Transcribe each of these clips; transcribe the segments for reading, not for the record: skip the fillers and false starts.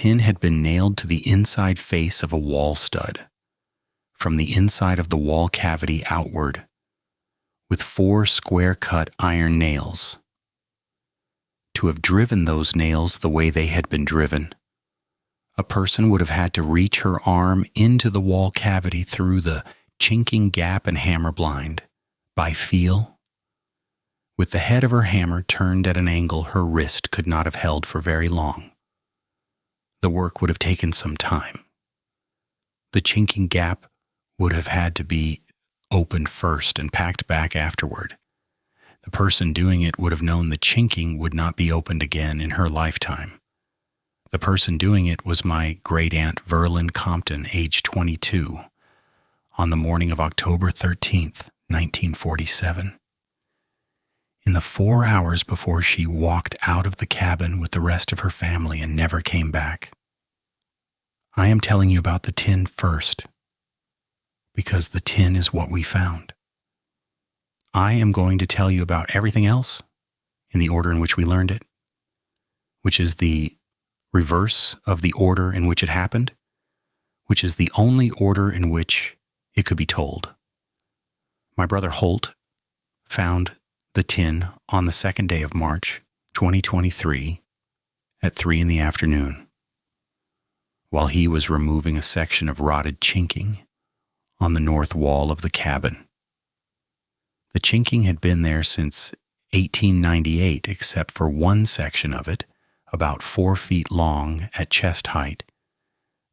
tin had been nailed to the inside face of a wall stud, from the inside of the wall cavity outward, with 4 square-cut iron nails. To have driven those nails the way they had been driven, a person would have had to reach her arm into the wall cavity through the chinking gap and hammer blind, by feel. With the head of her hammer turned at an angle her wrist could not have held for very long. The work would have taken some time. The chinking gap would have had to be opened first and packed back afterward. The person doing it would have known the chinking would not be opened again in her lifetime. The person doing it was my great-aunt Verlin Compton, age 22, on the morning of October 13th, 1947. In the 4 hours before she walked out of the cabin with the rest of her family and never came back. I am telling you about the tin first, because the tin is what we found. I am going to tell you about everything else in the order in which we learned it, which is the reverse of the order in which it happened, which is the only order in which it could be told. My brother Holt found the tin on the 2nd day of March, 2023, at 3 in the afternoon, while he was removing a section of rotted chinking on the north wall of the cabin. The chinking had been there since 1898, except for one section of it, about 4 feet long at chest height,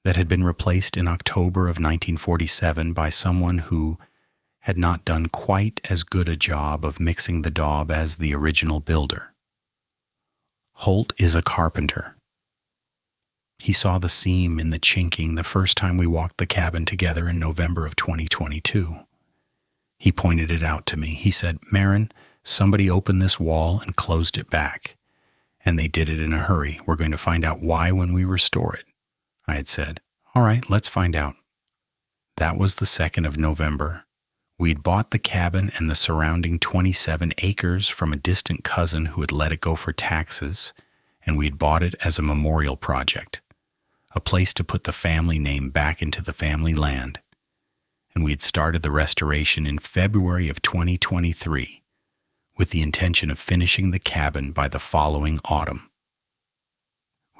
that had been replaced in October of 1947 by someone who had not done quite as good a job of mixing the daub as the original builder. Holt is a carpenter. He saw the seam in the chinking the first time we walked the cabin together in November of 2022. He pointed it out to me. He said, "Marin, somebody opened this wall and closed it back, and they did it in a hurry. We're going to find out why when we restore it." I had said, "All right, let's find out." That was the 2nd of November. We had bought the cabin and the surrounding 27 acres from a distant cousin who had let it go for taxes, and we had bought it as a memorial project, a place to put the family name back into the family land. And we had started the restoration in February of 2023 with the intention of finishing the cabin by the following autumn.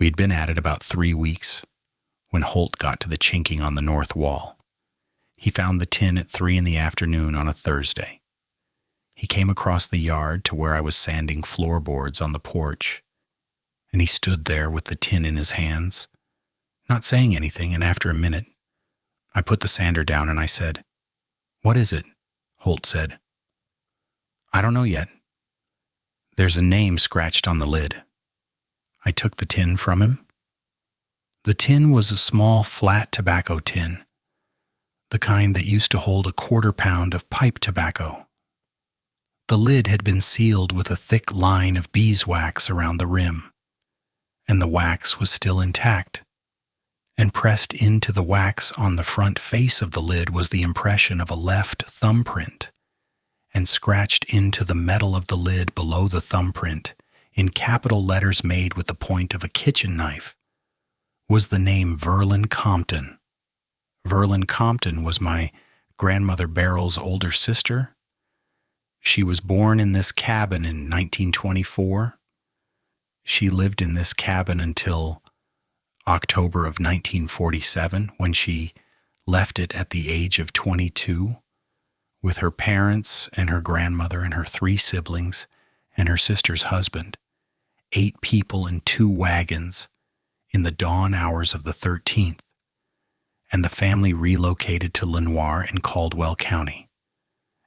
We had been at it about 3 weeks when Holt got to the chinking on the north wall. He found the tin at 3 in the afternoon on a Thursday. He came across the yard to where I was sanding floorboards on the porch, and he stood there with the tin in his hands, not saying anything, and after a minute, I put the sander down and I said, "What is it?" Holt said, "I don't know yet. There's a name scratched on the lid." I took the tin from him. The tin was a small, flat tobacco tin, the kind that used to hold a 1/4 pound of pipe tobacco. The lid had been sealed with a thick line of beeswax around the rim, and the wax was still intact. And pressed into the wax on the front face of the lid was the impression of a left thumbprint, and scratched into the metal of the lid below the thumbprint, in capital letters made with the point of a kitchen knife, was the name Verlin Compton. Verlin Compton was my grandmother Beryl's older sister. She was born in this cabin in 1924. She lived in this cabin until October of 1947, when she left it at the age of 22 with her parents and her grandmother and her 3 siblings and her sister's husband, 8 people in 2 wagons in the dawn hours of the 13th, and the family relocated to Lenoir in Caldwell County,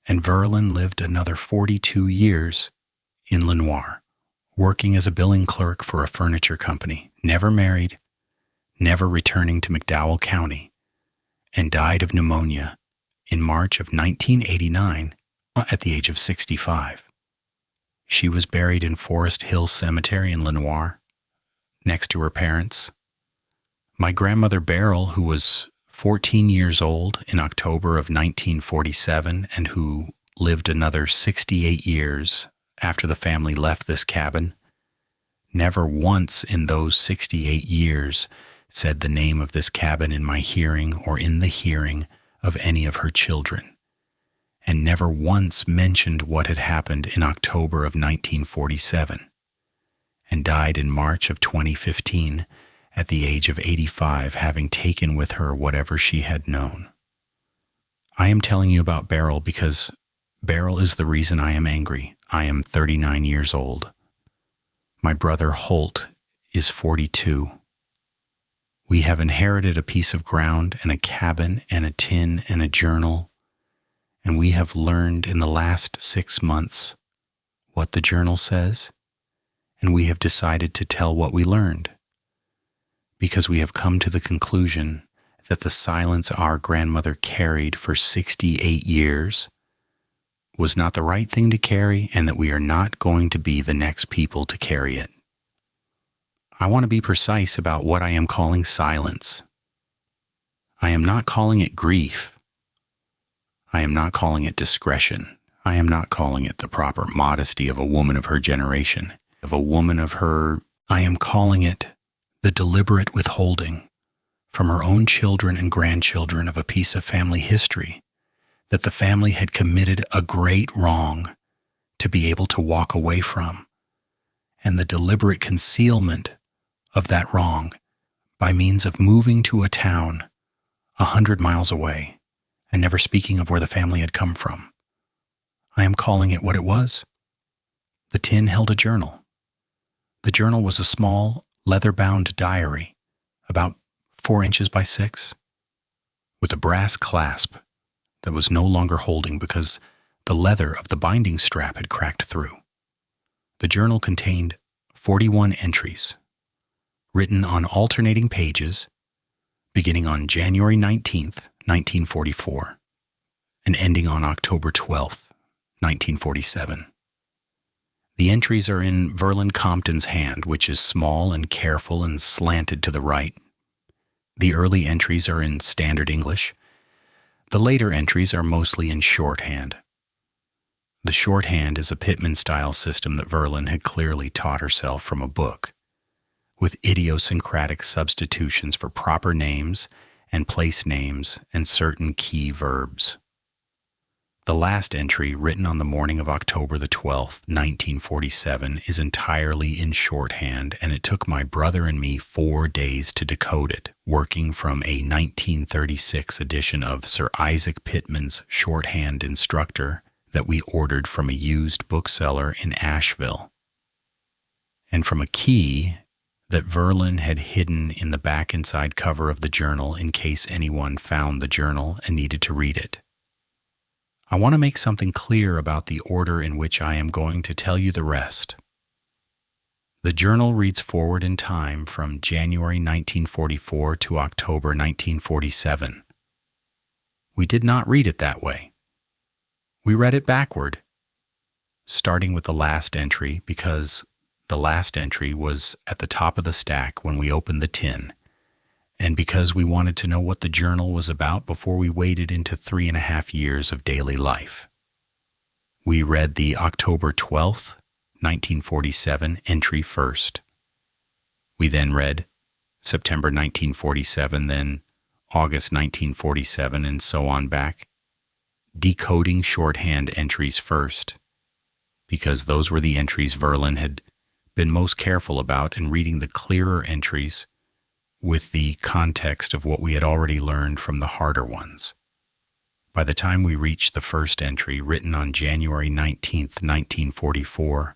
and Verlin lived another 42 years in Lenoir, working as a billing clerk for a furniture company, never married, never returning to McDowell County, and died of pneumonia in March of 1989 at the age of 65. She was buried in Forest Hill Cemetery in Lenoir, next to her parents. My grandmother Beryl, who was 14 years old in October of 1947 and who lived another 68 years after the family left this cabin, never once in those 68 years said the name of this cabin in my hearing or in the hearing of any of her children, and never once mentioned what had happened in October of 1947, and died in March of 2015 at the age of 85, having taken with her whatever she had known. I am telling you about Beryl because Beryl is the reason I am angry. I am 39 years old. My brother Holt is 42. We have inherited a piece of ground and a cabin and a tin and a journal, and we have learned in the last 6 months what the journal says, and we have decided to tell what we learned, because we have come to the conclusion that the silence our grandmother carried for 68 years was not the right thing to carry, and that we are not going to be the next people to carry it. I want to be precise about what I am calling silence. I am not calling it grief. I am not calling it discretion. I am not calling it the proper modesty of a woman of her generation, of a woman of her. I am calling it the deliberate withholding from her own children and grandchildren of a piece of family history that the family had committed a great wrong to be able to walk away from, and the deliberate concealment of that wrong by means of moving to a town 100 miles away and never speaking of where the family had come from. I am calling it what it was. The tin held a journal. The journal was a small, leather-bound diary, about 4 inches by 6, with a brass clasp that was no longer holding because the leather of the binding strap had cracked through. The journal contained 41 entries, written on alternating pages, beginning on January 19th, 1944, and ending on October 12th, 1947. The entries are in Verlin Compton's hand, which is small and careful and slanted to the right. The early entries are in Standard English. The later entries are mostly in shorthand. The shorthand is a Pitman-style system that Verlin had clearly taught herself from a book, with idiosyncratic substitutions for proper names and place names and certain key verbs. The last entry, written on the morning of October the 12th, 1947, is entirely in shorthand, and it took my brother and me 4 days to decode it, working from a 1936 edition of Sir Isaac Pitman's Shorthand Instructor that we ordered from a used bookseller in Asheville, and from a key that Verlin had hidden in the back inside cover of the journal in case anyone found the journal and needed to read it. I want to make something clear about the order in which I am going to tell you the rest. The journal reads forward in time from January 1944 to October 1947. We did not read it that way. We read it backward, starting with the last entry because the last entry was at the top of the stack when we opened the tin, and because we wanted to know what the journal was about before we waded into 3.5 years of daily life. We read the October 12th, 1947 entry first. We then read September 1947, then August 1947, and so on back, decoding shorthand entries first, because those were the entries Verlin had been most careful about, and reading the clearer entries with the context of what we had already learned from the harder ones. By the time we reached the first entry, written on January 19th, 1944,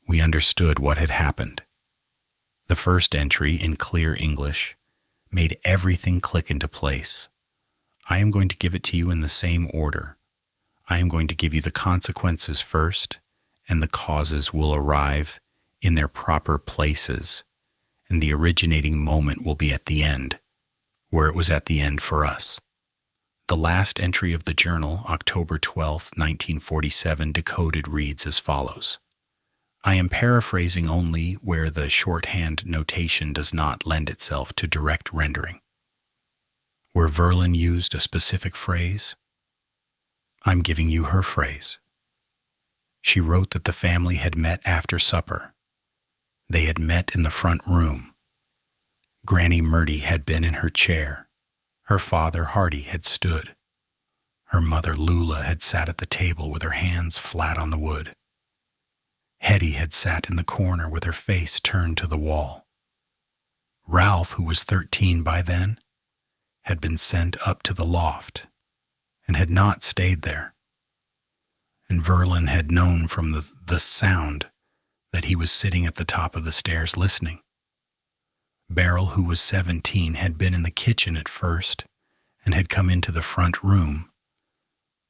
we understood what had happened. The first entry, in clear English, made everything click into place. I am going to give it to you in the same order. I am going to give you the consequences first, and the causes will arrive in their proper places, and the originating moment will be at the end, where it was at the end for us. The last entry of the journal, October 12th, 1947, decoded reads as follows. I am paraphrasing only where the shorthand notation does not lend itself to direct rendering. Where Verlin used a specific phrase, I'm giving you her phrase. She wrote that the family had met after supper. They had met in the front room. Granny Murdy had been in her chair. Her father, Hardy, had stood. Her mother, Lula, had sat at the table with her hands flat on the wood. Hetty had sat in the corner with her face turned to the wall. Ralph, who was 13 by then, had been sent up to the loft and had not stayed there. And Verlin had known from the sound that he was sitting at the top of the stairs listening. Beryl, who was 17, had been in the kitchen at first and had come into the front room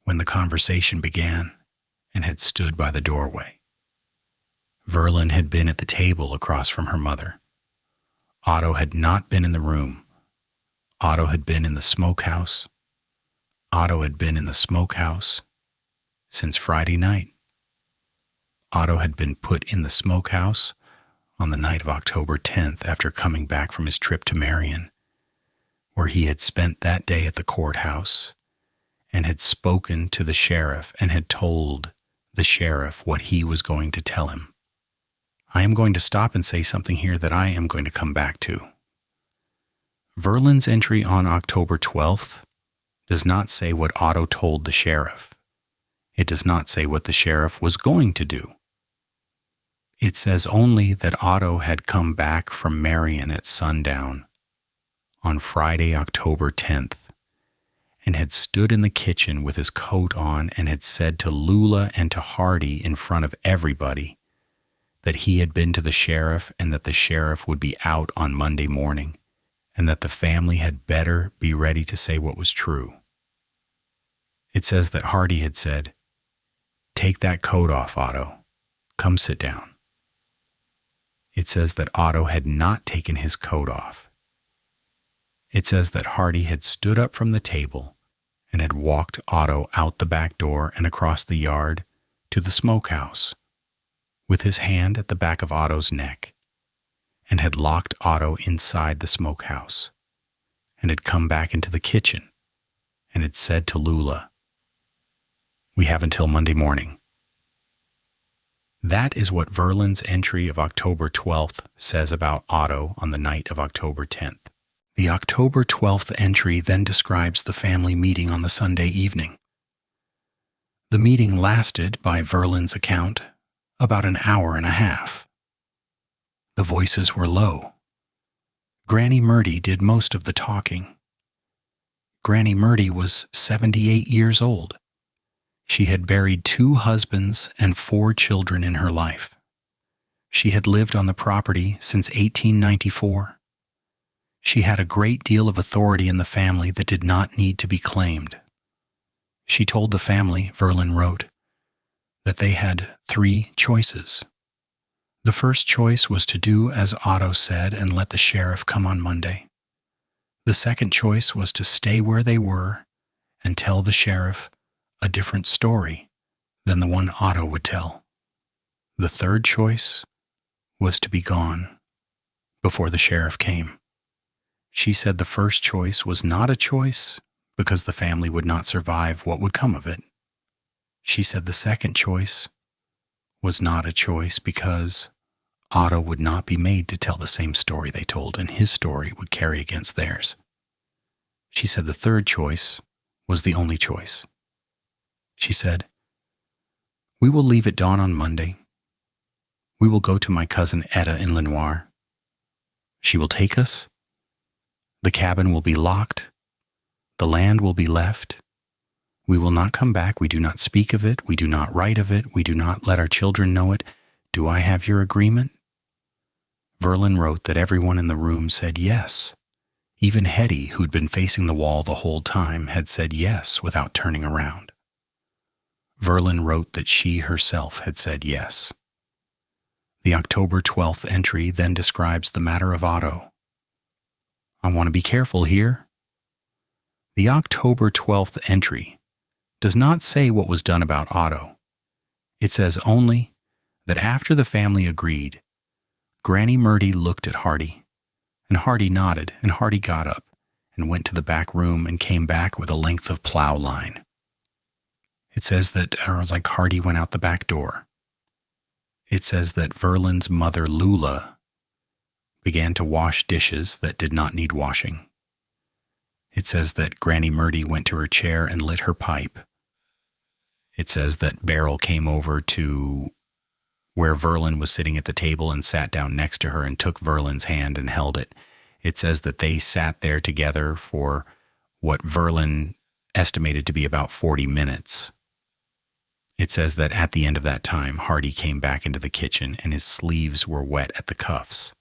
when the conversation began and had stood by the doorway. Verlin had been at the table across from her mother. Otto had not been in the room. Otto had been in the smokehouse. Otto had been in the smokehouse since Friday night. Otto had been put in the smokehouse on the night of October 10th after coming back from his trip to Marion, where he had spent that day at the courthouse and had spoken to the sheriff and had told the sheriff what he was going to tell him. I am going to stop and say something here that I am going to come back to. Verlin's entry on October 12th does not say what Otto told the sheriff. It does not say what the sheriff was going to do. It says only that Otto had come back from Marion at sundown on Friday, October 10th, and had stood in the kitchen with his coat on and had said to Lula and to Hardy in front of everybody that he had been to the sheriff and that the sheriff would be out on Monday morning and that the family had better be ready to say what was true. It says that Hardy had said, "Take that coat off, Otto. Come sit down." It says that Otto had not taken his coat off. It says that Hardy had stood up from the table and had walked Otto out the back door and across the yard to the smokehouse, with his hand at the back of Otto's neck, and had locked Otto inside the smokehouse, and had come back into the kitchen, and had said to Lula, "We have until Monday morning." That is what Verlin's entry of October 12th says about Otto on the night of October 10th. The October 12th entry then describes the family meeting on the Sunday evening. The meeting lasted, by Verlin's account, about an hour and a half. The voices were low. Granny Murdy did most of the talking. Granny Murdy was 78 years old. She had buried 2 husbands and 4 children in her life. She had lived on the property since 1894. She had a great deal of authority in the family that did not need to be claimed. She told the family, Verlin wrote, that they had 3 choices. The first choice was to do as Otto said and let the sheriff come on Monday. The second choice was to stay where they were and tell the sheriff a different story than the one Otto would tell. The third choice was to be gone before the sheriff came. She said the first choice was not a choice because the family would not survive what would come of it. She said the second choice was not a choice because Otto would not be made to tell the same story they told, and his story would carry against theirs. She said the third choice was the only choice. She said, "We will leave at dawn on Monday. We will go to my cousin Etta in Lenoir. She will take us. The cabin will be locked. The land will be left. We will not come back. We do not speak of it. We do not write of it. We do not let our children know it. Do I have your agreement?" Verlin wrote that everyone in the room said yes. Even Hetty, who'd been facing the wall the whole time, had said yes without turning around. Verlin wrote that she herself had said yes. The October 12th entry then describes the matter of Otto. I want to be careful here. The October 12th entry does not say what was done about Otto. It says only that after the family agreed, Granny Murdy looked at Hardy, and Hardy nodded, and Hardy got up and went to the back room and came back with a length of plow line. It says that Hardy went out the back door. It says that Verlin's mother, Lula, began to wash dishes that did not need washing. It says that Granny Murdy went to her chair and lit her pipe. It says that Beryl came over to where Verlin was sitting at the table and sat down next to her and took Verlin's hand and held it. It says that they sat there together for what Verlin estimated to be about 40 minutes. It says that at the end of that time, Hardy came back into the kitchen and his sleeves were wet at the cuffs.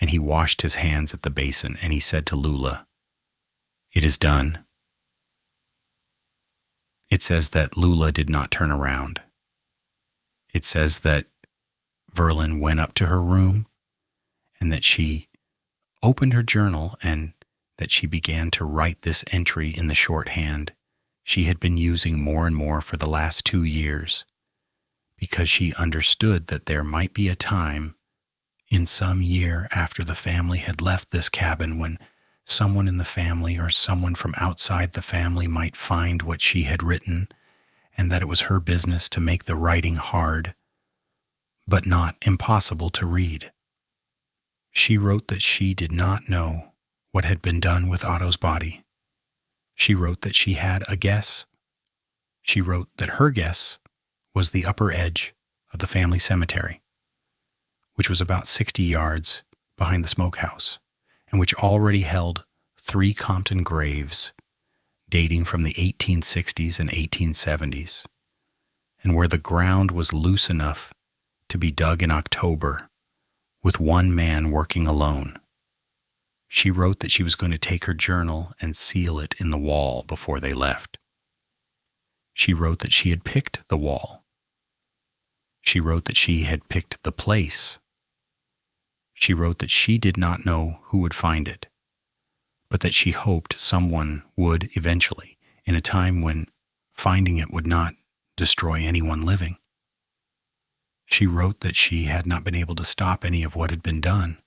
And he washed his hands at the basin and he said to Lula, "It is done." It says that Lula did not turn around. It says that Verlin went up to her room and that she opened her journal and that she began to write this entry in the shorthand she had been using more and more for the last 2 years, because she understood that there might be a time in some year after the family had left this cabin when someone in the family or someone from outside the family might find what she had written, and that it was her business to make the writing hard, but not impossible to read. She wrote that she did not know what had been done with Otto's body. She wrote that she had a guess. She wrote that her guess was the upper edge of the family cemetery, which was about 60 yards behind the smokehouse, and which already held 3 Compton graves dating from the 1860s and 1870s, and where the ground was loose enough to be dug in October with one man working alone. She wrote that she was going to take her journal and seal it in the wall before they left. She wrote that she had picked the wall. She wrote that she had picked the place. She wrote that she did not know who would find it, but that she hoped someone would eventually, in a time when finding it would not destroy anyone living. She wrote that she had not been able to stop any of what had been done.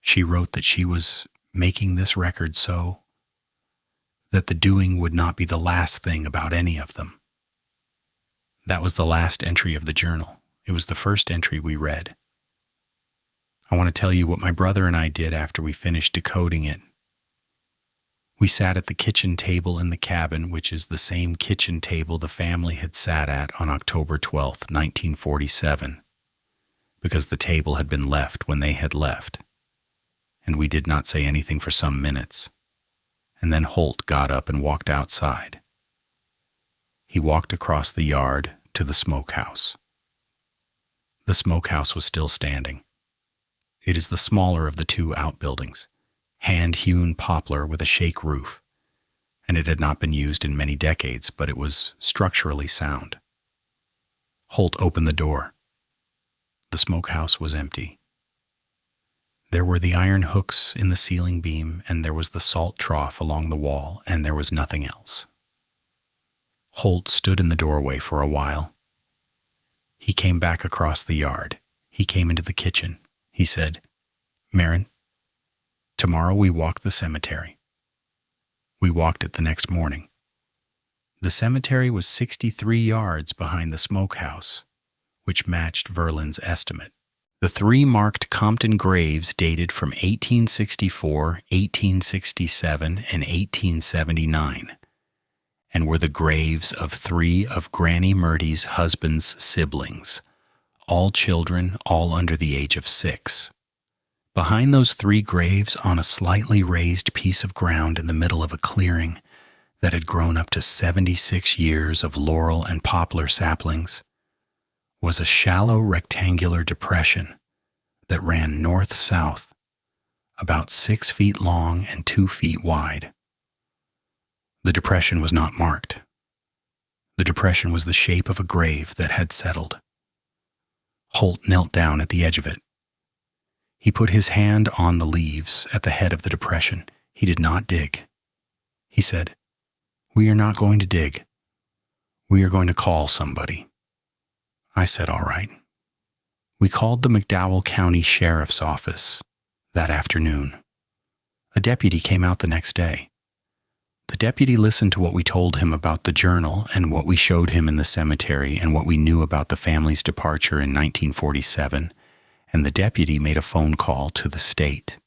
She wrote that she was making this record so that the doing would not be the last thing about any of them. That was the last entry of the journal. It was the first entry we read. I want to tell you what my brother and I did after we finished decoding it. We sat at the kitchen table in the cabin, which is the same kitchen table the family had sat at on October 12th, 1947, because the table had been left when they had left. And we did not say anything for some minutes. And then Holt got up and walked outside. He walked across the yard to the smokehouse. The smokehouse was still standing. It is the smaller of the 2 outbuildings, hand-hewn poplar with a shake roof, and it had not been used in many decades, but it was structurally sound. Holt opened the door. The smokehouse was empty. There were the iron hooks in the ceiling beam, and there was the salt trough along the wall, and there was nothing else. Holt stood in the doorway for a while. He came back across the yard. He came into the kitchen. He said, "Marin, tomorrow we walk the cemetery." We walked it the next morning. The cemetery was 63 yards behind the smokehouse, which matched Verlin's estimate. The 3 marked Compton graves dated from 1864, 1867, and 1879, and were the graves of 3 of Granny Murdy's husband's siblings, all children, all under the age of 6. Behind those 3 graves, on a slightly raised piece of ground in the middle of a clearing that had grown up to 76 years of laurel and poplar saplings, was a shallow rectangular depression that ran north-south, about 6 feet long and 2 feet wide. The depression was not marked. The depression was the shape of a grave that had settled. Holt knelt down at the edge of it. He put his hand on the leaves at the head of the depression. He did not dig. He said, "We are not going to dig. We are going to call somebody." I said, "All right." We called the McDowell County Sheriff's Office that afternoon. A deputy came out the next day. The deputy listened to what we told him about the journal and what we showed him in the cemetery and what we knew about the family's departure in 1947 and the deputy made a phone call to the state.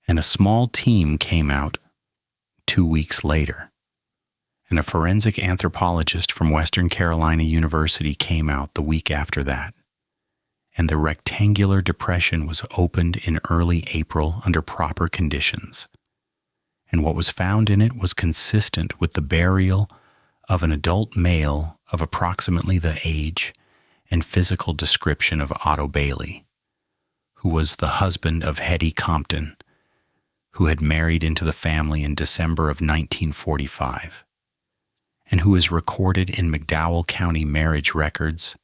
And a small team came out 2 weeks later. And a forensic anthropologist from Western Carolina University came out the week after that. And the rectangular depression was opened in early April under proper conditions. And what was found in it was consistent with the burial of an adult male of approximately the age and physical description of Otto Bailey, who was the husband of Hetty Compton, who had married into the family in December of 1945, and who is recorded in McDowell County marriage records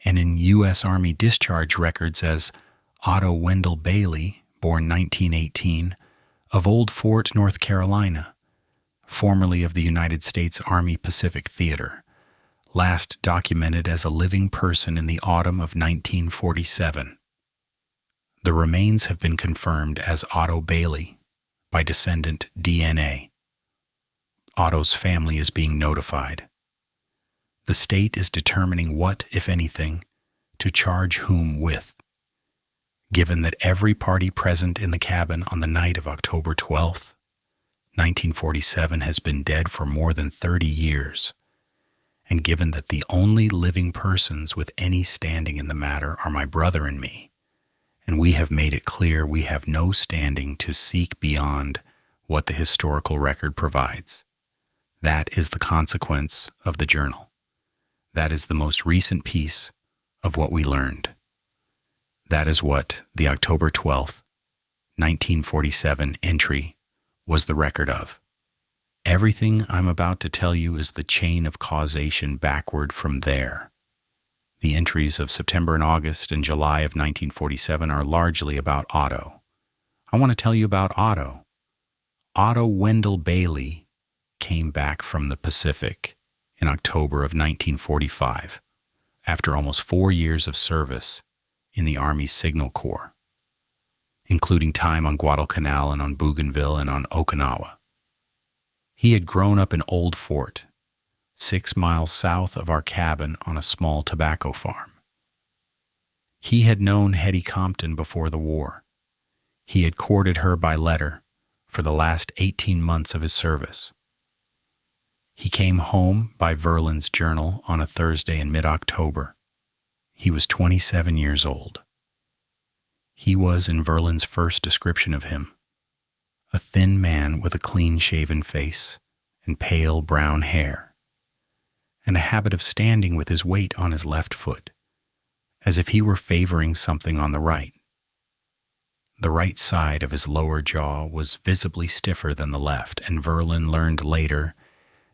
and in U.S. Army discharge records as Otto Wendell Bailey, born 1918, of Old Fort, North Carolina, formerly of the United States Army Pacific Theater, last documented as a living person in the autumn of 1947. The remains have been confirmed as Otto Bailey by descendant DNA. Otto's family is being notified. The state is determining what, if anything, to charge whom with, given that every party present in the cabin on the night of October 12th, 1947 has been dead for more than 30 years, and given that the only living persons with any standing in the matter are my brother and me, and we have made it clear we have no standing to seek beyond what the historical record provides. That is the consequence of the journal. That is the most recent piece of what we learned. That is what the October 12th, 1947 entry was the record of. Everything I'm about to tell you is the chain of causation backward from there. The entries of September and August and July of 1947 are largely about Otto. I want to tell you about Otto. Otto Wendell Bailey came back from the Pacific in October of 1945 after almost 4 years of service in the Army Signal Corps, including time on Guadalcanal and on Bougainville and on Okinawa. He had grown up in Old Fort, 6 miles south of our cabin on a small tobacco farm. He had known Hetty Compton before the war. He had courted her by letter for the last 18 months of his service. He came home by Verlin's journal on a Thursday in mid-October. He was 27 years old. He was, in Verlin's first description of him, a thin man with a clean-shaven face and pale brown hair, and a habit of standing with his weight on his left foot, as if he were favoring something on the right. The right side of his lower jaw was visibly stiffer than the left, and Verlin learned later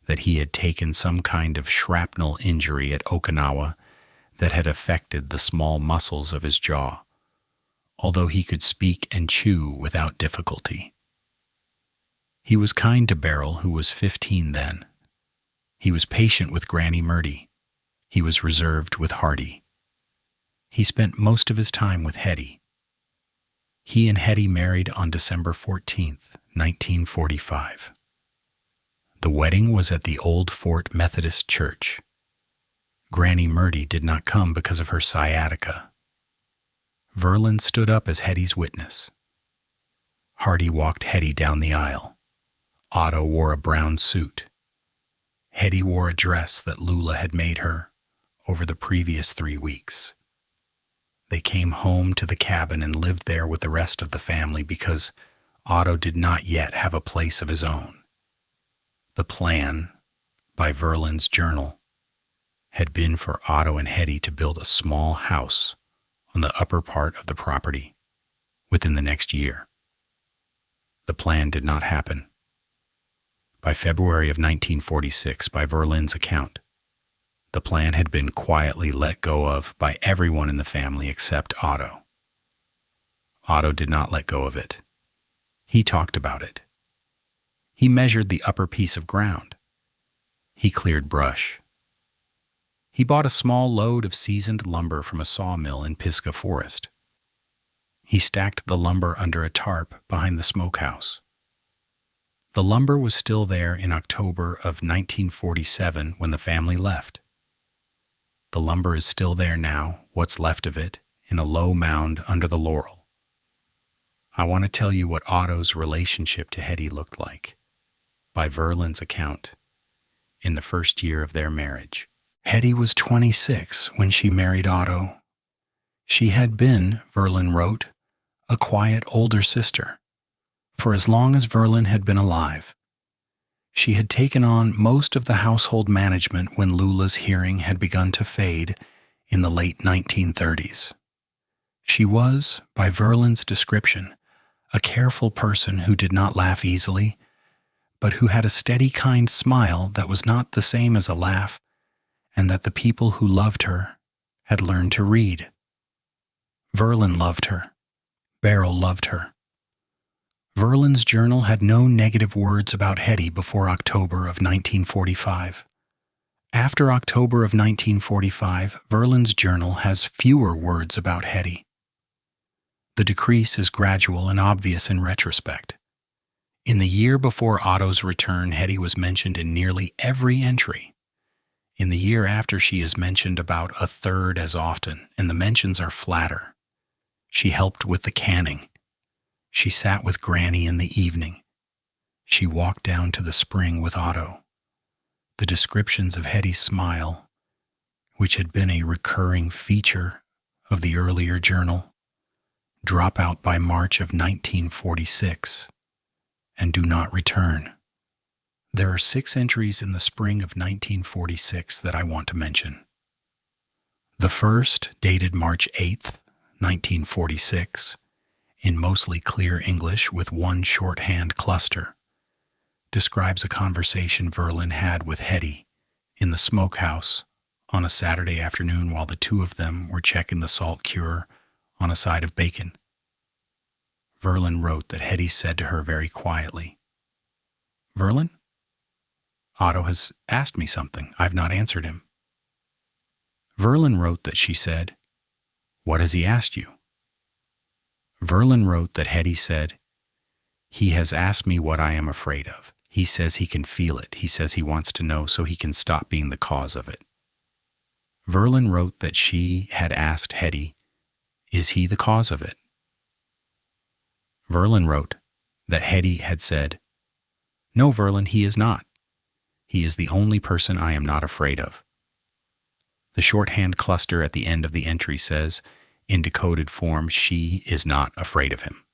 that he had taken some kind of shrapnel injury at Okinawa that had affected the small muscles of his jaw, although he could speak and chew without difficulty. He was kind to Beryl, who was 15 then. He was patient with Granny Murdy. He was reserved with Hardy. He spent most of his time with Hetty. He and Hetty married on December 14th, 1945. The wedding was at the Old Fort Methodist Church. Granny Murdy did not come because of her sciatica. Verlin stood up as Hetty's witness. Hardy walked Hetty down the aisle. Otto wore a brown suit. Hetty wore a dress that Lula had made her over the previous 3 weeks. They came home to the cabin and lived there with the rest of the family because Otto did not yet have a place of his own. The plan, by Verlin's journal, had been for Otto and Hetty to build a small house on the upper part of the property within the next year. The plan did not happen. By February of 1946, by Verlin's account, the plan had been quietly let go of by everyone in the family except Otto. Otto did not let go of it. He talked about it. He measured the upper piece of ground. He cleared brush. He bought a small load of seasoned lumber from a sawmill in Pisgah Forest. He stacked the lumber under a tarp behind the smokehouse. The lumber was still there in October of 1947 when the family left. The lumber is still there now, what's left of it, in a low mound under the laurel. I want to tell you what Otto's relationship to Hetty looked like, by Verlin's account, in the first year of their marriage. Hetty was 26 when she married Otto. She had been, Verlin wrote, a quiet older sister for as long as Verlin had been alive. She had taken on most of the household management when Lula's hearing had begun to fade in the late 1930s. She was, by Verlin's description, a careful person who did not laugh easily, but who had a steady, kind smile that was not the same as a laugh, and that the people who loved her had learned to read. Verlin loved her. Beryl loved her. Verlin's journal had no negative words about Hetty before October of 1945. After October of 1945, Verlin's journal has fewer words about Hetty. The decrease is gradual and obvious in retrospect. In the year before Otto's return, Hetty was mentioned in nearly every entry. In the year after, she is mentioned about a third as often, and the mentions are flatter. She helped with the canning. She sat with Granny in the evening. She walked down to the spring with Otto. The descriptions of Hetty's smile, which had been a recurring feature of the earlier journal, drop out by March of 1946 and do not return. There are 6 entries in the spring of 1946 that I want to mention. The first, dated March 8th, 1946, in mostly clear English with one shorthand cluster, describes a conversation Verlin had with Hetty in the smokehouse on a Saturday afternoon while the two of them were checking the salt cure on a side of bacon. Verlin wrote that Hetty said to her very quietly, "Verlin, Otto has asked me something. I've not answered him." Verlin wrote that she said, "What has he asked you?" Verlin wrote that Hetty said, "He has asked me what I am afraid of. He says he can feel it. He says he wants to know so he can stop being the cause of it." Verlin wrote that she had asked Hetty, "Is he the cause of it?" Verlin wrote that Hetty had said, "No, Verlin, he is not. He is the only person I am not afraid of." The shorthand cluster at the end of the entry says, in decoded form, she is not afraid of him.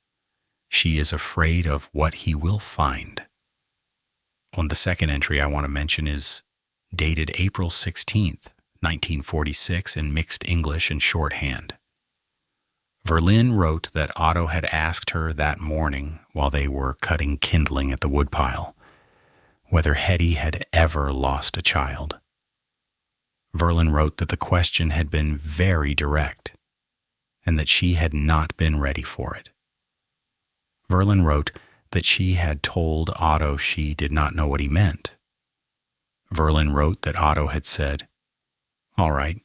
She is afraid of what he will find. On the second entry I want to mention is dated April 16th, 1946 in mixed English and shorthand. Verlin wrote that Otto had asked her that morning while they were cutting kindling at the woodpile whether Hetty had ever lost a child. Verlin wrote that the question had been very direct and that she had not been ready for it. Verlin wrote that she had told Otto she did not know what he meant. Verlin wrote that Otto had said, "All right."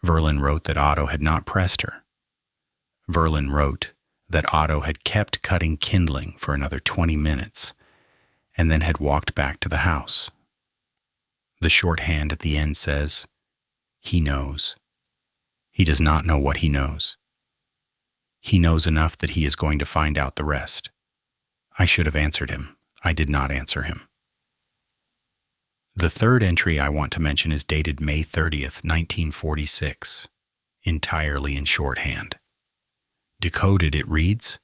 Verlin wrote that Otto had not pressed her. Verlin wrote that Otto had kept cutting kindling for another 20 minutes and then had walked back to the house. The shorthand at the end says, "He knows. He does not know what he knows. He knows enough that he is going to find out the rest. I should have answered him. I did not answer him." The third entry I want to mention is dated May 30th, 1946, entirely in shorthand. Decoded, it reads,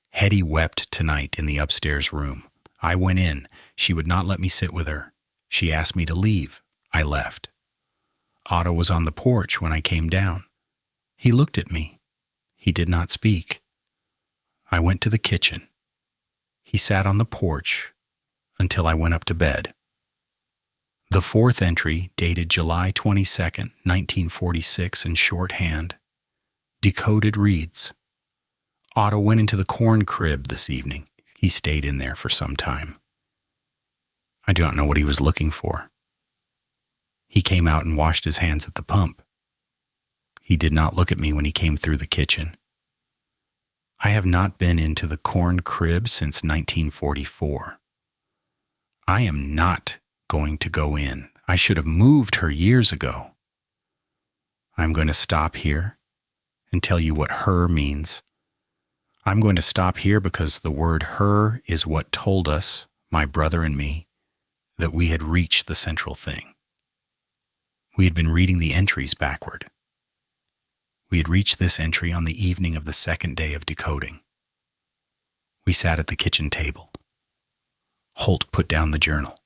"Hetty wept tonight in the upstairs room. I went in. She would not let me sit with her. She asked me to leave. I left. Otto was on the porch when I came down. He looked at me. He did not speak. I went to the kitchen. He sat on the porch until I went up to bed." The fourth entry, dated July 22nd, 1946 in shorthand, decoded, reads, "Otto went into the corn crib this evening. He stayed in there for some time. I do not know what he was looking for. He came out and washed his hands at the pump. He did not look at me when he came through the kitchen. I have not been into the corn crib since 1944. I am not going to go in. I should have moved her years ago. I'm going to stop here and tell you what her means. I'm going to stop here because the word her is what told us, my brother and me, that we had reached the central thing. We had been reading the entries backward. We had reached this entry on the evening of the second day of decoding. We sat at the kitchen table. Holt put down the journal.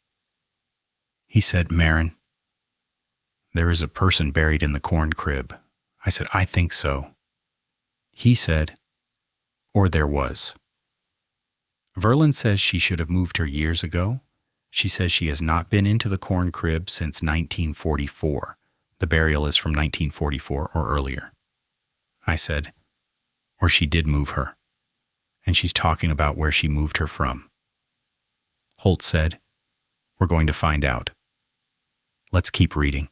He said, "Marin, there is a person buried in the corn crib." I said, "I think so." He said, "Or there was. Verlin says she should have moved her years ago. She says she has not been into the corn crib since 1944. The burial is from 1944 or earlier." I said, "Or she did move her, and she's talking about where she moved her from." Holt said, "We're going to find out. Let's keep reading."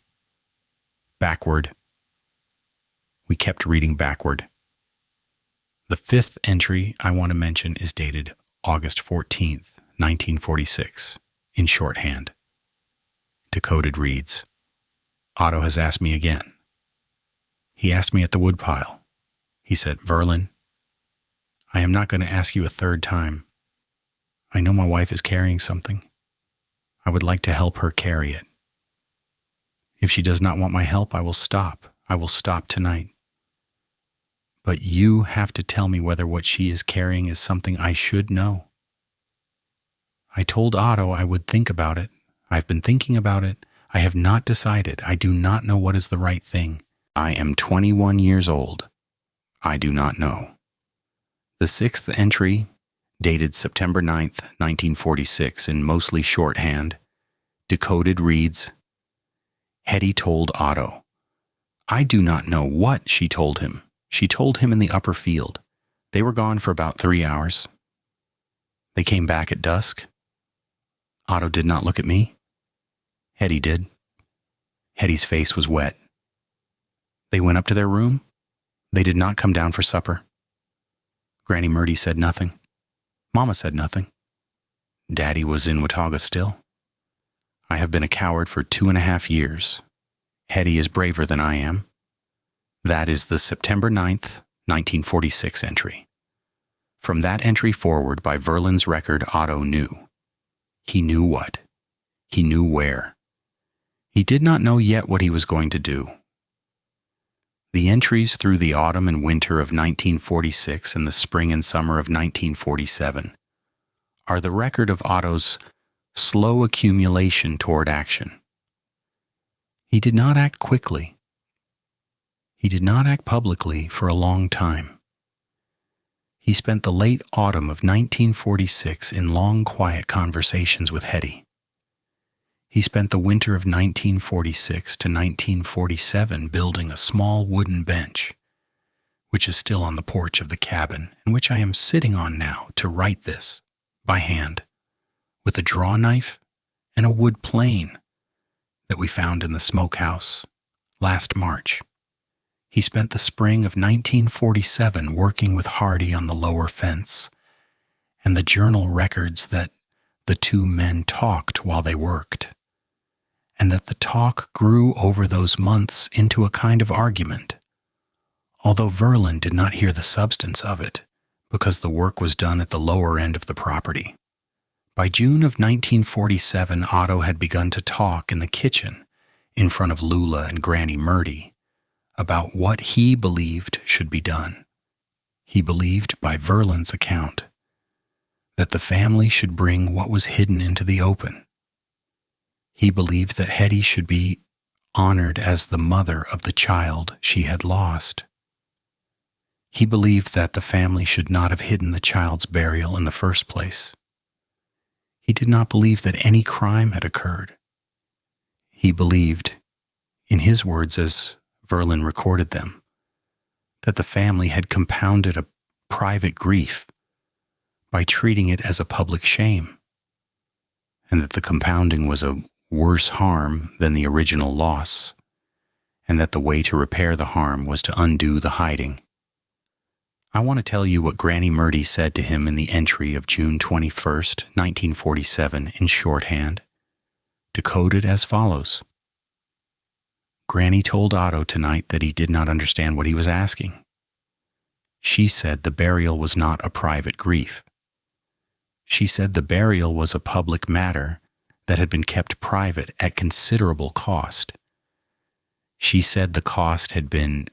Backward. We kept reading backward. The fifth entry I want to mention is dated August 14th, 1946, in shorthand. Decoded reads, "Otto has asked me again. He asked me at the woodpile. He said, 'Verlin, I am not going to ask you a third time. I know my wife is carrying something. I would like to help her carry it. If she does not want my help, I will stop. I will stop tonight. But you have to tell me whether what she is carrying is something I should know.' I told Otto I would think about it. I've been thinking about it. I have not decided. I do not know what is the right thing. I am 21 years old. I do not know." The sixth entry, dated September 9th, 1946, in mostly shorthand, decoded reads, "Hetty told Otto. I do not know what she told him. She told him in the upper field. They were gone for about 3 hours. They came back at dusk. Otto did not look at me. Hetty did. Hetty's face was wet. They went up to their room. They did not come down for supper. Granny Murdy said nothing. Mama said nothing. Daddy was in Watauga still. I have been a coward for 2.5 years. Hetty is braver than I am." That is the September 9th, 1946 entry. From that entry forward by Verlin's record, Otto knew. He knew what. He knew where. He did not know yet what he was going to do. The entries through the autumn and winter of 1946 and the spring and summer of 1947 are the record of Otto's slow accumulation toward action. He did not act quickly. He did not act publicly for a long time. He spent the late autumn of 1946 in long, quiet conversations with Hetty. He spent the winter of 1946 to 1947 building a small wooden bench, which is still on the porch of the cabin, and which I am sitting on now to write this, by hand, with a draw knife and a wood plane that we found in the smokehouse last March. He spent the spring of 1947 working with Hardy on the lower fence, and the journal records that the two men talked while they worked, and that the talk grew over those months into a kind of argument, although Verlin did not hear the substance of it, because the work was done at the lower end of the property. By June of 1947, Otto had begun to talk in the kitchen in front of Lula and Granny Murdy about what he believed should be done. He believed, by Verlin's account, that the family should bring what was hidden into the open. He believed that Hetty should be honored as the mother of the child she had lost. He believed that the family should not have hidden the child's burial in the first place. He did not believe that any crime had occurred. He believed, in his words as Verlin recorded them, that the family had compounded a private grief by treating it as a public shame, and that the compounding was a worse harm than the original loss, and that the way to repair the harm was to undo the hiding. I want to tell you what Granny Murdy said to him in the entry of June 21st, 1947, in shorthand, decoded as follows. Granny told Otto tonight that he did not understand what he was asking. She said the burial was not a private grief. She said the burial was a public matter that had been kept private at considerable cost. She said the cost had been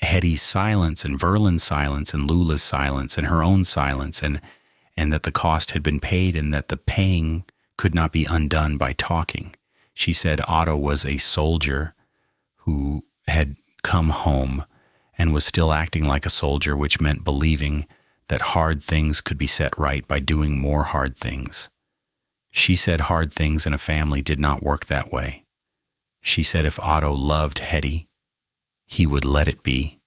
Hetty's silence and Verlin's silence and Lula's silence and her own silence, and that the cost had been paid and that the paying could not be undone by talking. She said Otto was a soldier who had come home and was still acting like a soldier, which meant believing that hard things could be set right by doing more hard things. She said hard things in a family did not work that way. She said if Otto loved Hetty, he would let it be.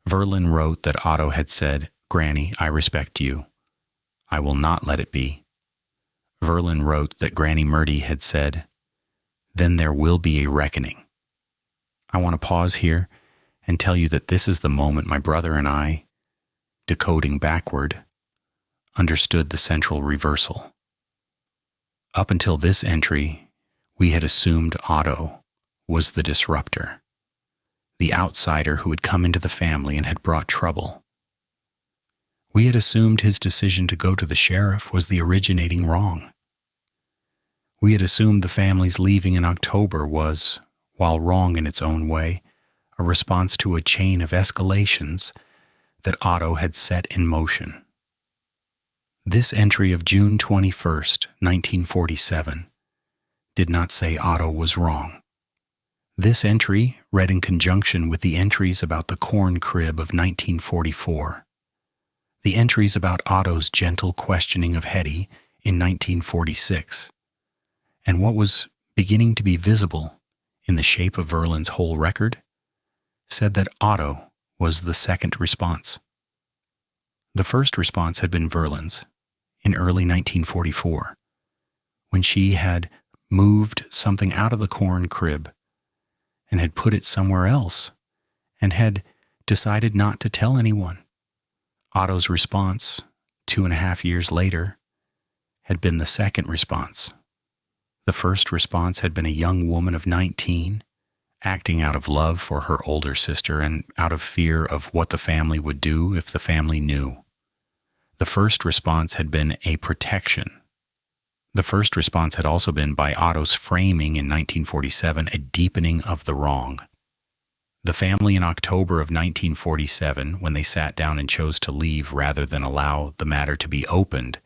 Verlin wrote that Otto had said, "Granny, I respect you. I will not let it be." Verlin wrote that Granny Murdy had said, "Then there will be a reckoning." I want to pause here and tell you that this is the moment my brother and I, decoding backward, understood the central reversal. Up until this entry, we had assumed Otto was the disruptor, the outsider who had come into the family and had brought trouble. We had assumed his decision to go to the sheriff was the originating wrong. We had assumed the family's leaving in October was, while wrong in its own way, a response to a chain of escalations that Otto had set in motion. This entry of June 21st, 1947, did not say Otto was wrong. This entry, read in conjunction with the entries about the corn crib of 1944, the entries about Otto's gentle questioning of Hetty in 1946, and what was beginning to be visible in the shape of Verlin's whole record, said that Otto was the second response. The first response had been Verlin's in early 1944, when she had moved something out of the corn crib and had put it somewhere else and had decided not to tell anyone. Otto's response, 2.5 years later, had been the second response. The first response had been a young woman of 19, acting out of love for her older sister and out of fear of what the family would do if the family knew. The first response had been a protection. The first response had also been, by Otto's framing in 1947, a deepening of the wrong. The family in October of 1947, when they sat down and chose to leave rather than allow the matter to be opened,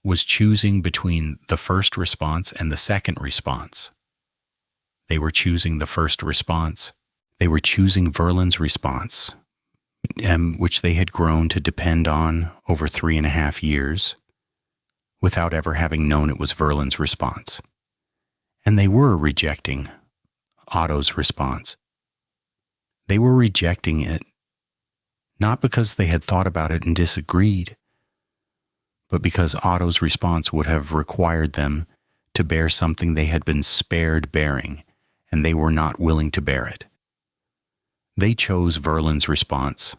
was choosing between the first response and the second response. They were choosing the first response. They were choosing Verlin's response, which they had grown to depend on over 3.5 years, without ever having known it was Verlin's response. And they were rejecting Otto's response. They were rejecting it, not because they had thought about it and disagreed, but because Otto's response would have required them to bear something they had been spared bearing, and they were not willing to bear it. They chose Verlin's response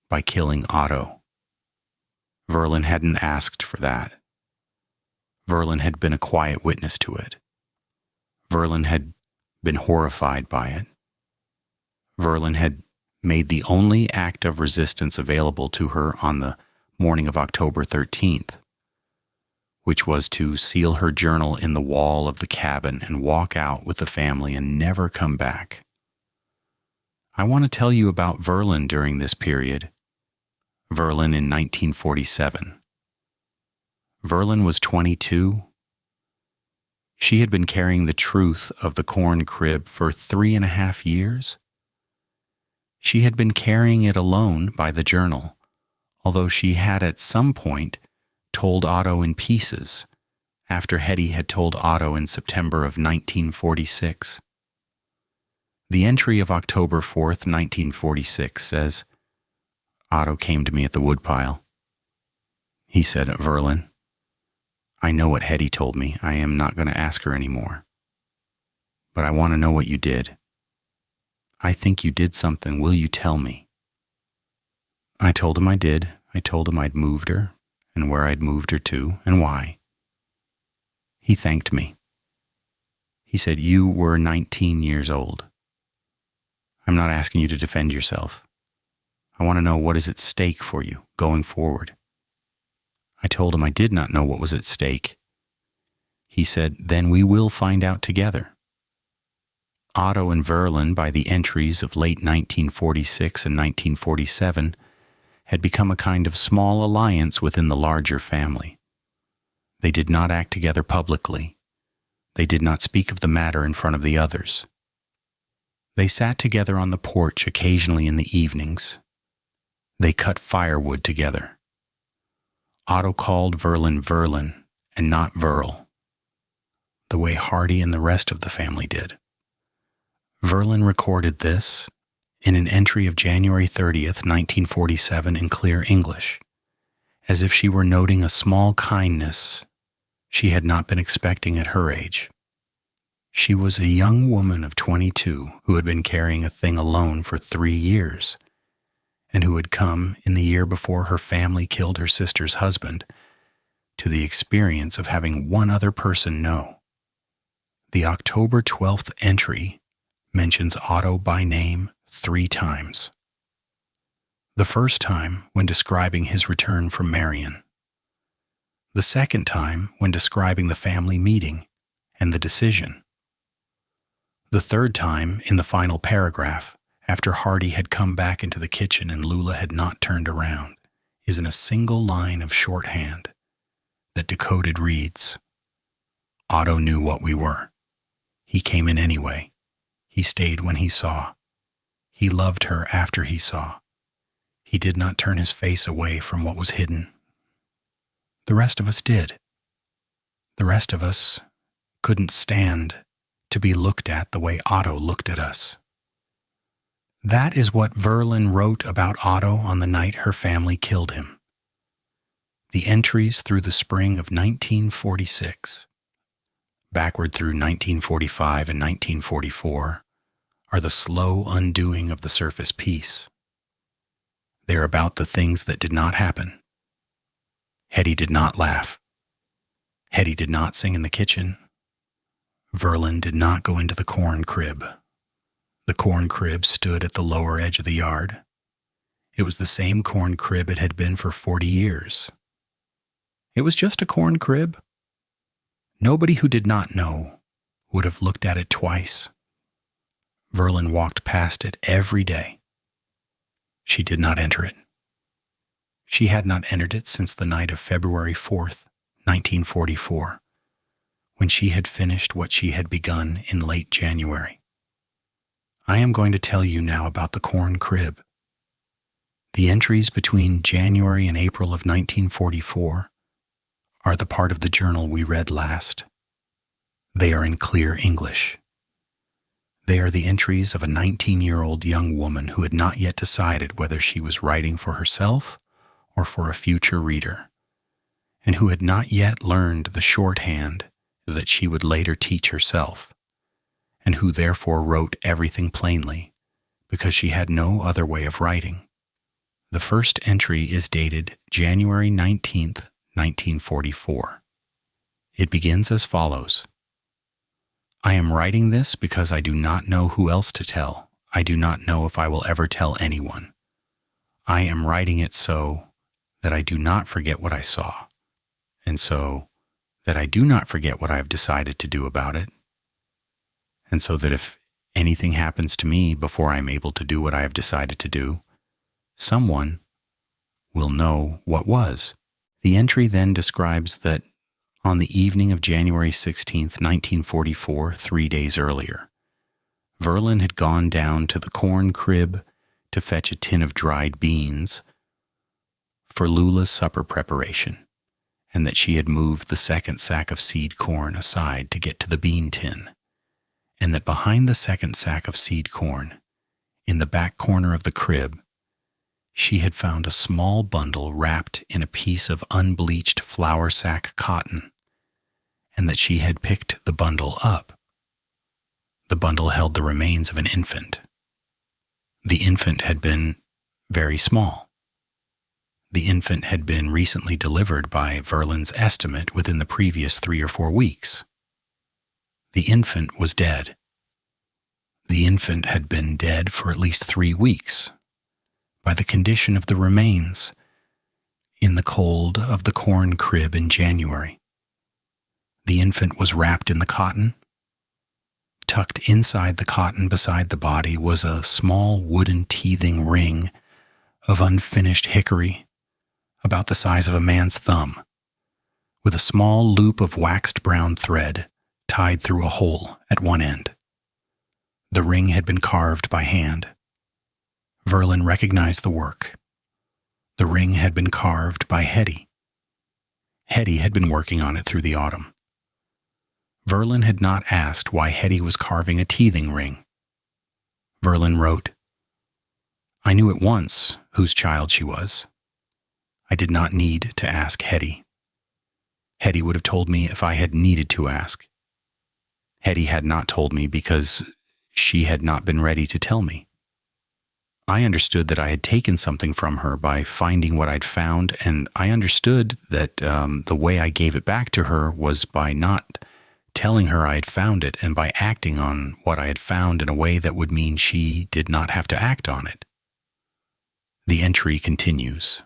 by killing Otto. Verlin hadn't asked for that. Verlin had been a quiet witness to it. Verlin had been horrified by it. Verlin had made the only act of resistance available to her on the morning of October 13th, which was to seal her journal in the wall of the cabin and walk out with the family and never come back. I want to tell you about Verlin during this period. Verlin in 1947. Verlin was 22. She had been carrying the truth of the corn crib for 3.5 years. She had been carrying it alone by the journal, although she had at some point told Otto in pieces after Hetty had told Otto in September of 1946. The entry of October 4th, 1946 says, Otto came to me at the woodpile. He said, Verlin, I know what Hetty told me. I am not going to ask her anymore. But I want to know what you did. I think you did something. Will you tell me? I told him I did. I told him I'd moved her and where I'd moved her to and why. He thanked me. He said, you were 19 years old. I'm not asking you to defend yourself. I want to know what is at stake for you going forward." I told him I did not know what was at stake. He said, "Then we will find out together." Otto and Verlin, by the entries of late 1946 and 1947, had become a kind of small alliance within the larger family. They did not act together publicly. They did not speak of the matter in front of the others. They sat together on the porch occasionally in the evenings. They cut firewood together. Otto called Verlin Verlin and not Verl, the way Hardy and the rest of the family did. Verlin recorded this in an entry of January 30th, 1947 in clear English, as if she were noting a small kindness she had not been expecting at her age. She was a young woman of 22 who had been carrying a thing alone for 3 years, and who had come, in the year before her family killed her sister's husband, to the experience of having one other person know. The October 12th entry mentions Otto by name 3 times. The first time when describing his return from Marion. The second time when describing the family meeting and the decision. The third time in the final paragraph, after Hardy had come back into the kitchen and Lula had not turned around, is in a single line of shorthand that decoded reads, "Otto knew what we were. He came in anyway. He stayed when he saw. He loved her after he saw. He did not turn his face away from what was hidden. The rest of us did. The rest of us couldn't stand to be looked at the way Otto looked at us." That is what Verlin wrote about Otto on the night her family killed him. The entries through the spring of 1946, backward through 1945 and 1944, are the slow undoing of the surface piece. They are about the things that did not happen. Hetty did not laugh. Hetty did not sing in the kitchen. Verlin did not go into the corn crib. The corn crib stood at the lower edge of the yard. It was the same corn crib it had been for 40 years. It was just a corn crib. Nobody who did not know would have looked at it twice. Verlin walked past it every day. She did not enter it. She had not entered it since the night of February 4th, 1944, when she had finished what she had begun in late January. I am going to tell you now about the corn crib. The entries between January and April of 1944 are the part of the journal we read last. They are in clear English. They are the entries of a 19-year-old young woman who had not yet decided whether she was writing for herself or for a future reader, and who had not yet learned the shorthand that she would later teach herself, and who therefore wrote everything plainly, because she had no other way of writing. The first entry is dated January 19th, 1944. It begins as follows. "I am writing this because I do not know who else to tell. I do not know if I will ever tell anyone. I am writing it so that I do not forget what I saw, and so that I do not forget what I have decided to do about it, and so that if anything happens to me before I am able to do what I have decided to do, someone will know what was." The entry then describes that on the evening of January 16th, 1944, 3 days earlier, Verlin had gone down to the corn crib to fetch a tin of dried beans for Lula's supper preparation, and that she had moved the second sack of seed corn aside to get to the bean tin, and that behind the second sack of seed corn, in the back corner of the crib, she had found a small bundle wrapped in a piece of unbleached flour sack cotton, and that she had picked the bundle up. The bundle held the remains of an infant. The infant had been very small. The infant had been recently delivered by Verlin's estimate within the previous 3 or 4 weeks. The infant was dead. The infant had been dead for at least 3 weeks, by the condition of the remains in the cold of the corn crib in January. The infant was wrapped in the cotton. Tucked inside the cotton beside the body was a small wooden teething ring of unfinished hickory about the size of a man's thumb, with a small loop of waxed brown thread tied through a hole at one end. The ring had been carved by hand. Verlin recognized the work. The ring had been carved by Hetty. Hetty had been working on it through the autumn. Verlin had not asked why Hetty was carving a teething ring. Verlin wrote, "I knew at once whose child she was. I did not need to ask Hetty. Hetty would have told me if I had needed to ask. Hetty had not told me because she had not been ready to tell me. I understood that I had taken something from her by finding what I'd found, and I understood that the way I gave it back to her was by not telling her I had found it and by acting on what I had found in a way that would mean she did not have to act on it." The entry continues.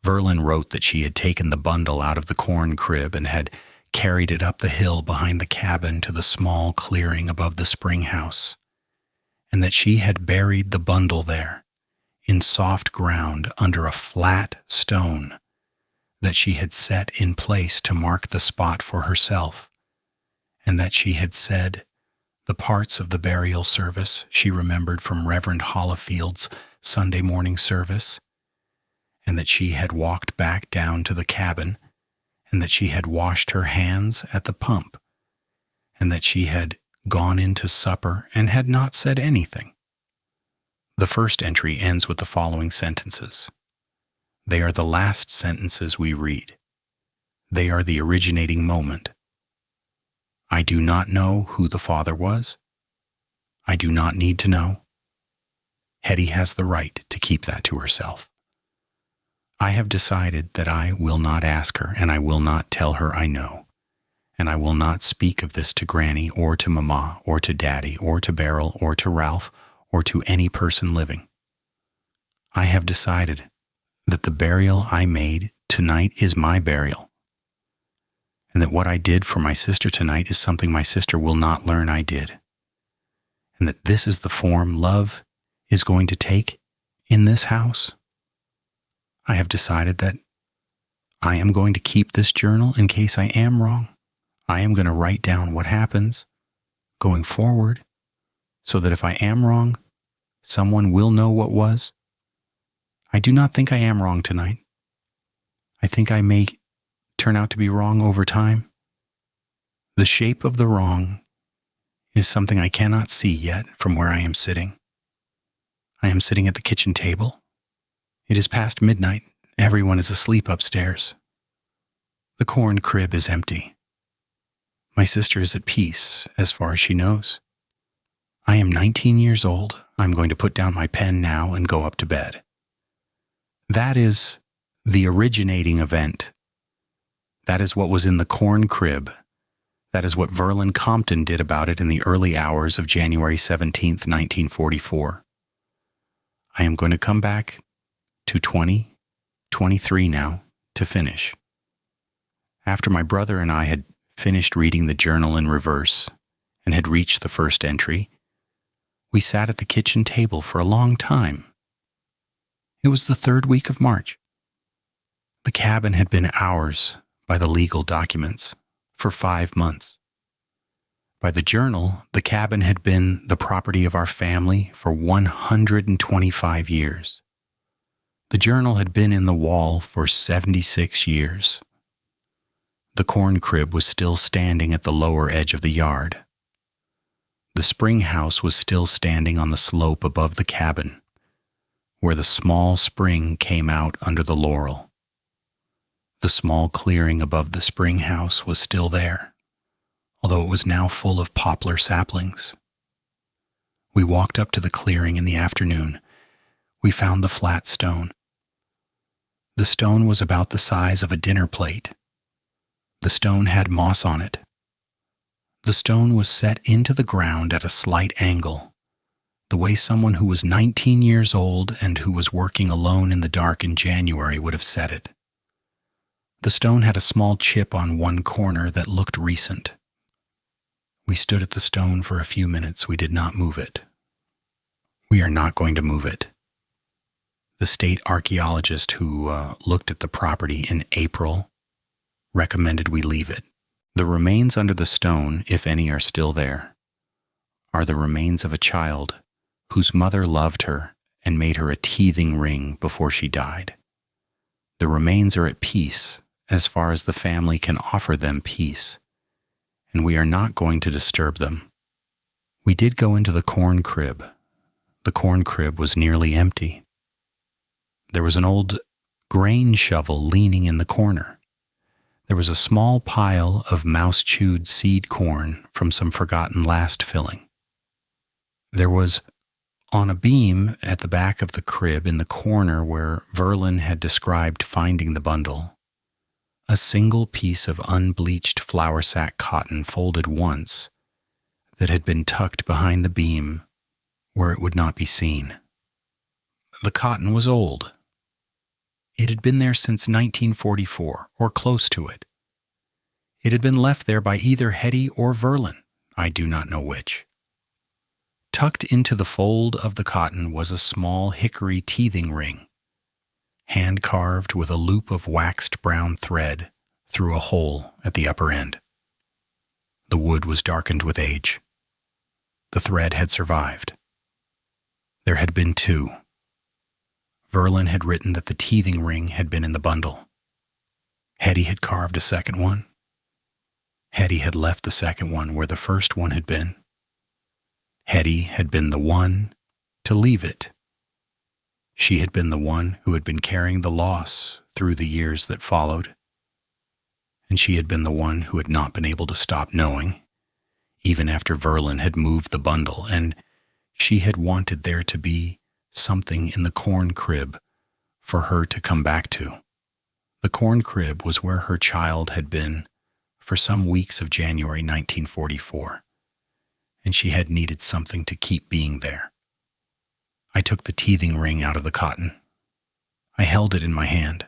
Verlin wrote that she had taken the bundle out of the corn crib and had carried it up the hill behind the cabin to the small clearing above the spring house, and that she had buried the bundle there, in soft ground under a flat stone that she had set in place to mark the spot for herself, and that she had said the parts of the burial service she remembered from Reverend Hollifield's Sunday morning service, and that she had walked back down to the cabin, and that she had washed her hands at the pump, and that she had gone into supper and had not said anything. The first entry ends with the following sentences. They are the last sentences we read. They are the originating moment. I do not know who the father was. I do not need to know. Hetty has the right to keep that to herself. I have decided that I will not ask her, and I will not tell her I know, and I will not speak of this to Granny or to Mama or to Daddy or to Beryl or to Ralph or to any person living. I have decided that the burial I made tonight is my burial, and that what I did for my sister tonight is something my sister will not learn I did, and that this is the form love is going to take in this house. I have decided that I am going to keep this journal in case I am wrong. I am going to write down what happens going forward so that if I am wrong, someone will know what was. I do not think I am wrong tonight. I think I may turn out to be wrong over time. The shape of the wrong is something I cannot see yet from where I am sitting. I am sitting at the kitchen table. It is past midnight. Everyone is asleep upstairs. The corn crib is empty. My sister is at peace, as far as she knows. I am 19 years old. I'm going to put down my pen now and go up to bed. That is the originating event. That is what was in the corn crib. That is what Verlin Compton did about it in the early hours of January 17th, 1944. I am going to come back to 23 now to finish. After my brother and I had finished reading the journal in reverse and had reached the first entry, we sat at the kitchen table for a long time. It was the third week of March. The cabin had been ours by the legal documents for 5 months. By the journal, the cabin had been the property of our family for 125 years. The journal had been in the wall for 76 years. The corn crib was still standing at the lower edge of the yard. The spring house was still standing on the slope above the cabin, where the small spring came out under the laurel. The small clearing above the spring house was still there, although it was now full of poplar saplings. We walked up to the clearing in the afternoon. We found the flat stone. The stone was about the size of a dinner plate. The stone had moss on it. The stone was set into the ground at a slight angle, the way someone who was 19 years old and who was working alone in the dark in January would have said it. The stone had a small chip on one corner that looked recent. We stood at the stone for a few minutes. We did not move it. We are not going to move it. The state archaeologist who looked at the property in April recommended we leave it. The remains under the stone, if any are still there, are the remains of a child whose mother loved her and made her a teething ring before she died. The remains are at peace as far as the family can offer them peace, and we are not going to disturb them. We did go into the corn crib. The corn crib was nearly empty. There was an old grain shovel leaning in the corner. There was a small pile of mouse-chewed seed corn from some forgotten last filling. There was, on a beam at the back of the crib in the corner where Verlin had described finding the bundle, a single piece of unbleached flour sack cotton folded once that had been tucked behind the beam where it would not be seen. The cotton was old. It had been there since 1944, or close to it. It had been left there by either Hetty or Verlin, I do not know which. Tucked into the fold of the cotton was a small hickory teething ring, hand-carved with a loop of waxed brown thread through a hole at the upper end. The wood was darkened with age. The thread had survived. There had been two. Verlin had written that the teething ring had been in the bundle. Hetty had carved a second one. Hetty had left the second one where the first one had been. Hetty had been the one to leave it. She had been the one who had been carrying the loss through the years that followed. And she had been the one who had not been able to stop knowing, even after Verlin had moved the bundle, and she had wanted there to be something in the corn crib for her to come back to. The corn crib was where her child had been for some weeks of January 1944, and she had needed something to keep being there. I took the teething ring out of the cotton. I held it in my hand.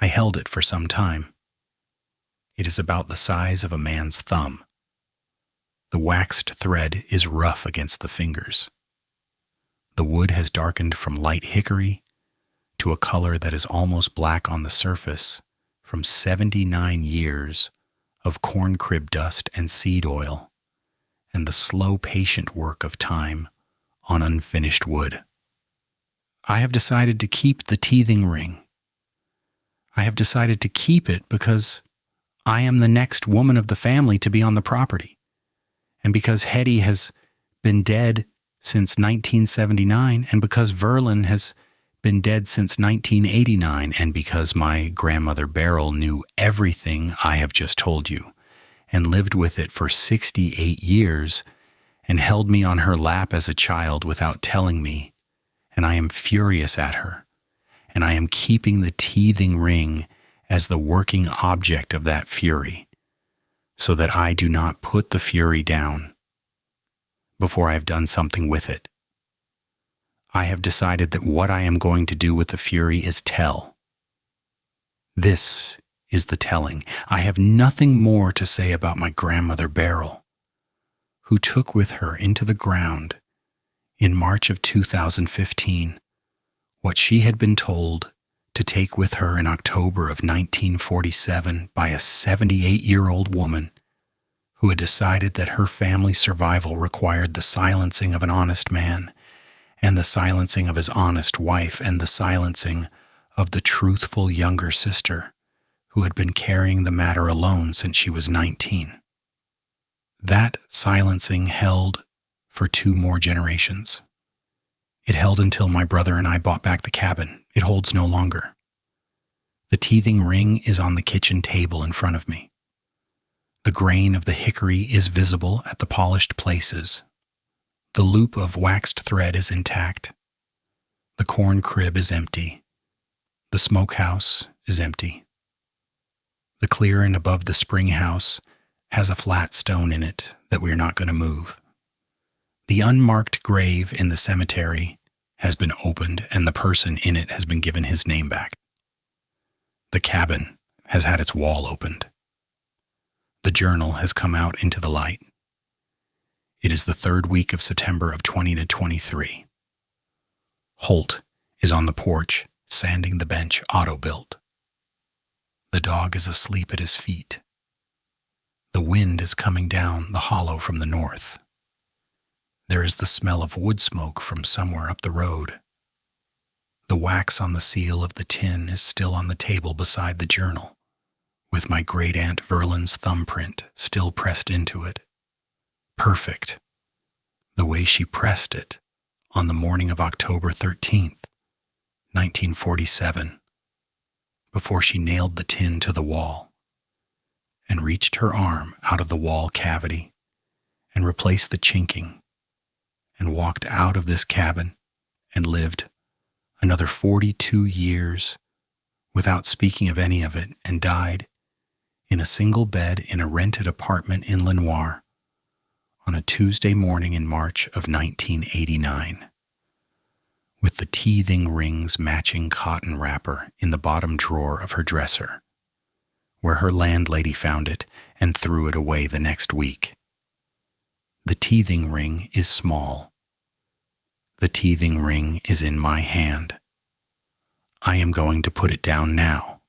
I held it for some time. It is about the size of a man's thumb. The waxed thread is rough against the fingers. The wood has darkened from light hickory to a color that is almost black on the surface from 79 years of corn crib dust and seed oil and the slow, patient work of time on unfinished wood. I have decided to keep the teething ring. I have decided to keep it because I am the next woman of the family to be on the property, and because Hetty has been dead since 1979, and because Verlin has been dead since 1989, and because my grandmother Beryl knew everything I have just told you, and lived with it for 68 years, and held me on her lap as a child without telling me, and I am furious at her, and I am keeping the teething ring as the working object of that fury, so that I do not put the fury down before I have done something with it. I have decided that what I am going to do with the fury is tell. This is the telling. I have nothing more to say about my grandmother Beryl, who took with her into the ground in March of 2015 what she had been told to take with her in October of 1947 by a 78-year-old woman who had decided that her family's survival required the silencing of an honest man, and the silencing of his honest wife, and the silencing of the truthful younger sister who had been carrying the matter alone since she was 19. That silencing held for 2 more generations. It held until my brother and I bought back the cabin. It holds no longer. The teething ring is on the kitchen table in front of me. The grain of the hickory is visible at the polished places. The loop of waxed thread is intact. The corn crib is empty. The smokehouse is empty. The clearing above the spring house has a flat stone in it that we are not going to move. The unmarked grave in the cemetery has been opened and the person in it has been given his name back. The cabin has had its wall opened. The journal has come out into the light. It is the third week of September of 2023. Holt is on the porch, sanding the bench Otto built. The dog is asleep at his feet. The wind is coming down the hollow from the north. There is the smell of wood smoke from somewhere up the road. The wax on the seal of the tin is still on the table beside the journal, with my great-aunt Verlin's thumbprint still pressed into it. Perfect. The way she pressed it on the morning of October 13th, 1947, before she nailed the tin to the wall and reached her arm out of the wall cavity and replaced the chinking and walked out of this cabin and lived another 42 years without speaking of any of it, and died in a single bed in a rented apartment in Lenoir on a Tuesday morning in March of 1989, with the teething rings matching cotton wrapper in the bottom drawer of her dresser, where her landlady found it and threw it away the next week. The teething ring is small. The teething ring is in my hand. I am going to put it down now.